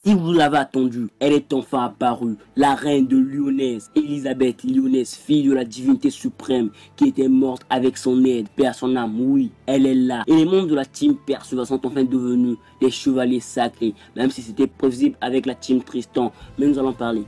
Si vous l'avez attendu, elle est enfin apparue, la reine de Lyonesse, Elisabeth Lyonesse, fille de la divinité suprême, qui était morte avec son aide, paix à son âme, oui, elle est là. Et les membres de la team Perceval sont enfin devenus des chevaliers sacrés, même si c'était prévisible avec la team Tristan, mais nous allons parler.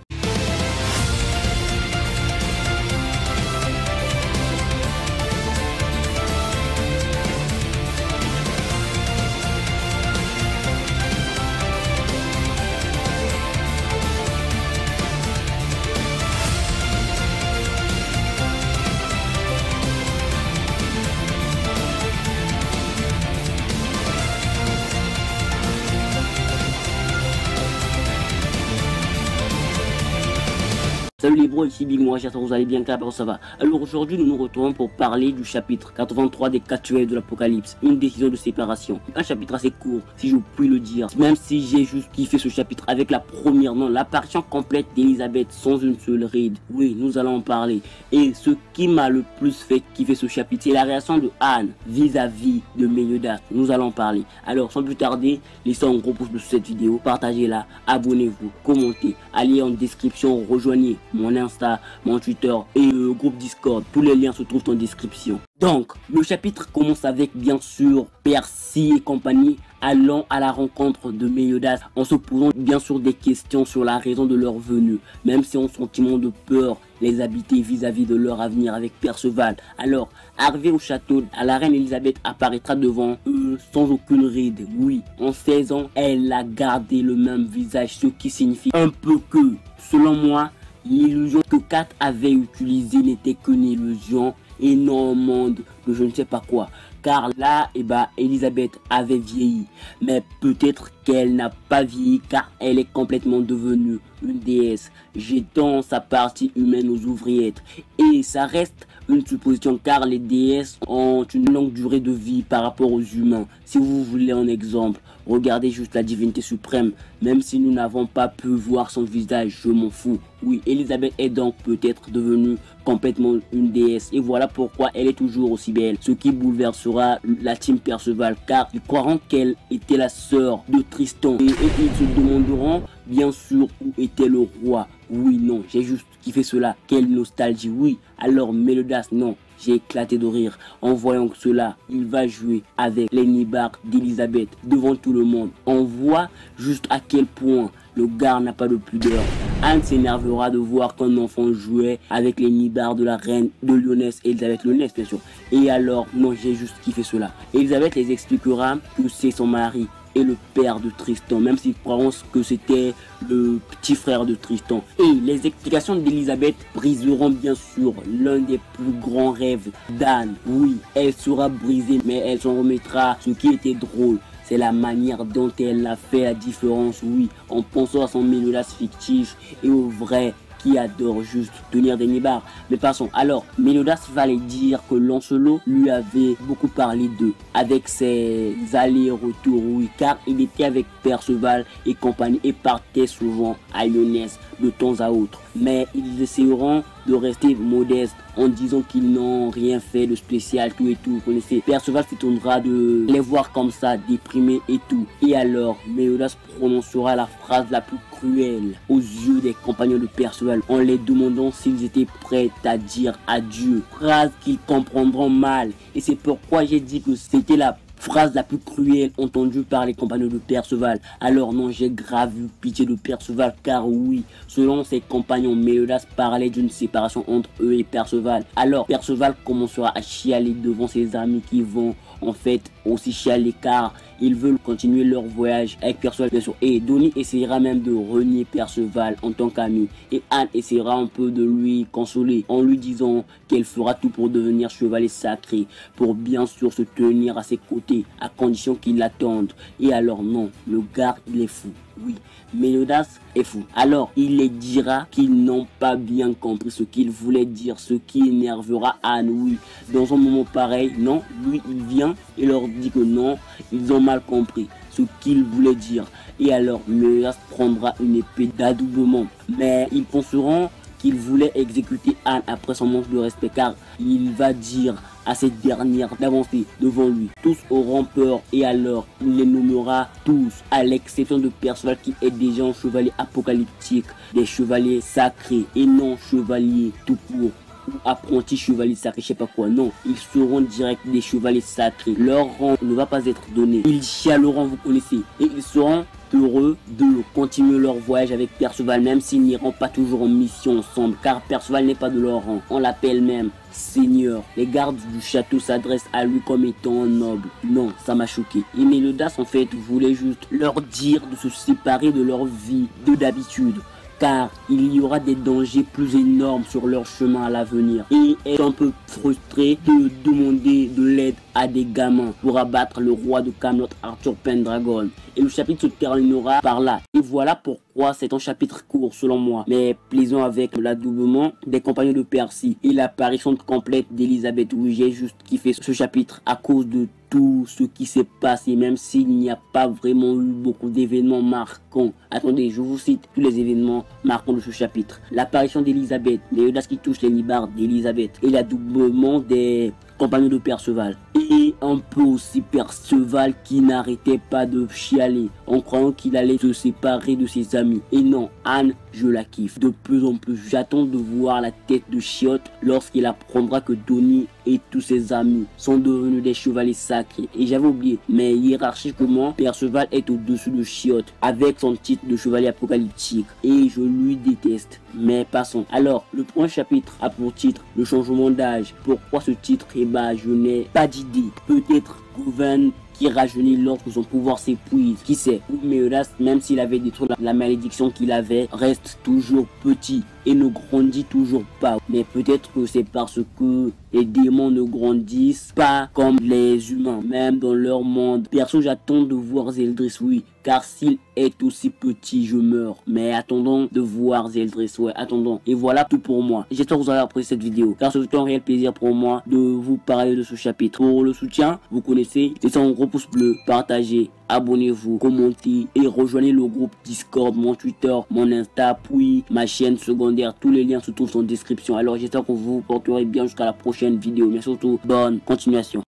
Salut les bros, ici Big Moi, j'espère que vous allez bien, car ça va. Alors aujourd'hui, nous nous retrouvons pour parler du chapitre 83 des 4 tueurs de l'Apocalypse, une décision de séparation. Un chapitre assez court, si je puis le dire, même si j'ai juste kiffé ce chapitre avec la première, non, l'apparition complète d'Elisabeth sans une seule ride. Oui, nous allons en parler. Et ce qui m'a le plus fait kiffer ce chapitre, c'est la réaction de Anne vis-à-vis de Méliodas. Nous allons en parler. Alors, sans plus tarder, laissez un gros pouce bleu sur cette vidéo, partagez-la, abonnez-vous, commentez, allez en description, rejoignez mon Insta, mon Twitter et le groupe Discord. Tous les liens se trouvent en description. Donc, le chapitre commence avec bien sûr Percy et compagnie allant à la rencontre de Méliodas en se posant bien sûr des questions sur la raison de leur venue, même si un sentiment de peur les habitait vis-à-vis de leur avenir avec Perceval. Alors, arrivé au château, la reine Elisabeth apparaîtra devant eux sans aucune ride. Oui, en 16 ans, elle a gardé le même visage, ce qui signifie un peu que, selon moi, l'illusion que Kat avait utilisée n'était qu'une illusion énormément de je ne sais pas quoi. Car là, Elisabeth avait vieilli. Mais peut-être qu'elle n'a pas vieilli car elle est complètement devenue une déesse, jetant sa partie humaine aux ouvriettes. Et ça reste une supposition car les déesses ont une longue durée de vie par rapport aux humains. Si vous voulez un exemple, regardez juste la divinité suprême. Même si nous n'avons pas pu voir son visage, je m'en fous. Oui, Elisabeth est donc peut-être devenue complètement une déesse. Et voilà pourquoi elle est toujours aussi belle. Ce qui bouleversera la team Perceval car ils croiront qu'elle était la sœur de Tristan. Et ils se demanderont bien sûr où était le roi. Oui, non, j'ai juste kiffé cela. Quelle nostalgie, oui. Alors Méliodas, non. J'ai éclaté de rire en voyant que cela, il va jouer avec les nibards d'Elisabeth devant tout le monde. On voit juste à quel point le gars n'a pas de pudeur. Anne s'énervera de voir qu'un enfant jouait avec les nibards de la reine de Lyonesse, Elisabeth Lyonesse bien sûr. Et alors, non, j'ai juste kiffé cela. Elisabeth les expliquera que c'est son mari et le père de Tristan, même s'ils croiront que c'était le petit frère de Tristan. Et les explications d'Elisabeth briseront bien sûr l'un des plus grands rêves d'Anne. Oui, elle sera brisée, mais elle s'en remettra. Ce qui était drôle, c'est la manière dont elle a fait la différence, oui, en pensant à son Méliodas fictif et au vrai qui adore juste tenir des nibards. Mais passons. Alors, Méliodas va les dire que Lancelot lui avait beaucoup parlé d'eux, avec ses allers-retours, oui, car il était avec Perceval et compagnie et partait souvent à Lyonesse de temps à autre. Mais ils essaieront de rester modestes en disant qu'ils n'ont rien fait de spécial, tout et tout. Vous connaissez, Perceval s'étonnera de les voir comme ça, déprimés et tout. Et alors, Méliodas prononcera la phrase la plus cruelle aux yeux des compagnons de Perceval en les demandant s'ils étaient prêts à dire adieu. Phrase qu'ils comprendront mal. Et c'est pourquoi j'ai dit que c'était la phrase la plus cruelle entendue par les compagnons de Perceval. Alors non, j'ai grave eu pitié de Perceval car oui, selon ses compagnons, Méliodas parlait d'une séparation entre eux et Perceval. Alors Perceval commencera à chialer devant ses amis qui vont en fait aussi chialer car ils veulent continuer leur voyage avec Perceval bien sûr. Et Donnie essaiera même de renier Perceval en tant qu'ami. Et Anne essaiera un peu de lui consoler en lui disant qu'elle fera tout pour devenir chevalier sacré, pour bien sûr se tenir à ses côtés à condition qu'il l'attende. Et alors non, le gars il est fou. Oui, Méliodas est fou. Alors, il les dira qu'ils n'ont pas bien compris ce qu'il voulait dire, ce qui énervera Anne. Oui, dans un moment pareil, non, lui, il vient et leur dit que non, ils ont mal compris ce qu'il voulait dire. Et alors, Méliodas prendra une épée d'adoubement. Mais ils penseront qu'il voulait exécuter Anne après son manque de respect car il va dire à cette dernière d'avancer devant lui. Tous auront peur et alors il les nommera tous, à l'exception de Perceval qui est déjà un chevalier apocalyptique, des chevaliers sacrés et non chevaliers tout court ou apprentis chevaliers sacrés, je sais pas quoi. Non, ils seront direct des chevaliers sacrés. Leur rang ne va pas être donné. Ils chialeront, vous connaissez, et ils seront heureux de continuer leur voyage avec Perceval, même s'ils n'iront pas toujours en mission ensemble, car Perceval n'est pas de leur rang. On l'appelle même Seigneur. Les gardes du château s'adressent à lui comme étant un noble. Non, ça m'a choqué. Et Méliodas en fait voulait juste leur dire de se séparer de leur vie de d'habitude, car il y aura des dangers plus énormes sur leur chemin à l'avenir. Et est un peu frustré de demander de l'aide à des gamins pour abattre le roi de Camelot, Arthur Pendragon. Et le chapitre se terminera par là. Et voilà pourquoi c'est un chapitre court selon moi, mais plaisant avec l'adoubement des compagnons de Percy et l'apparition complète d'Elisabeth. Oui, j'ai juste kiffé ce chapitre à cause de tout ce qui s'est passé, même s'il n'y a pas vraiment eu beaucoup d'événements marquants. Attendez, je vous cite tous les événements marquants de ce chapitre. L'apparition d'Elisabeth, Méliodas qui touche les nibards d'Elisabeth et l'adoubement des compagnons de Perceval. Et un peu aussi Perceval qui n'arrêtait pas de chialer en croyant qu'il allait se séparer de ses amis. Et non, Anne, je la kiffe de plus en plus. J'attends de voir la tête de Chiotte lorsqu'il apprendra que Donnie et tous ses amis sont devenus des chevaliers sacrés. Et j'avais oublié, mais hiérarchiquement, Perceval est au-dessus de Chiotte avec son titre de chevalier apocalyptique. Et je lui déteste. Mais passons. Alors, le premier chapitre a pour titre le changement d'âge. Pourquoi ce titre? Eh bah, je n'ai pas d'idée. Peut-être Gouverne qui rajeunit lorsque son pouvoir s'épuise. Qui sait? Ou Méliodas, même s'il avait détruit la malédiction qu'il avait, reste toujours petit et ne grandit toujours pas. Mais peut-être que c'est parce que les démons ne grandissent pas comme les humains, même dans leur monde. Perso, j'attends de voir Zeldris, oui, car s'il est aussi petit, je meurs. Mais attendons de voir Zeldris, ouais, attendons. Et voilà tout pour moi. J'espère que vous avez apprécié cette vidéo, car c'est un réel plaisir pour moi de vous parler de ce chapitre. Pour le soutien, vous connaissez, c'est un gros pouce bleu, partagez, abonnez-vous, commentez et rejoignez le groupe Discord, mon Twitter, mon Insta, puis ma chaîne secondaire. Tous les liens se trouvent en description. Alors j'espère que vous vous porterez bien jusqu'à la prochaine vidéo, mais surtout bonne continuation.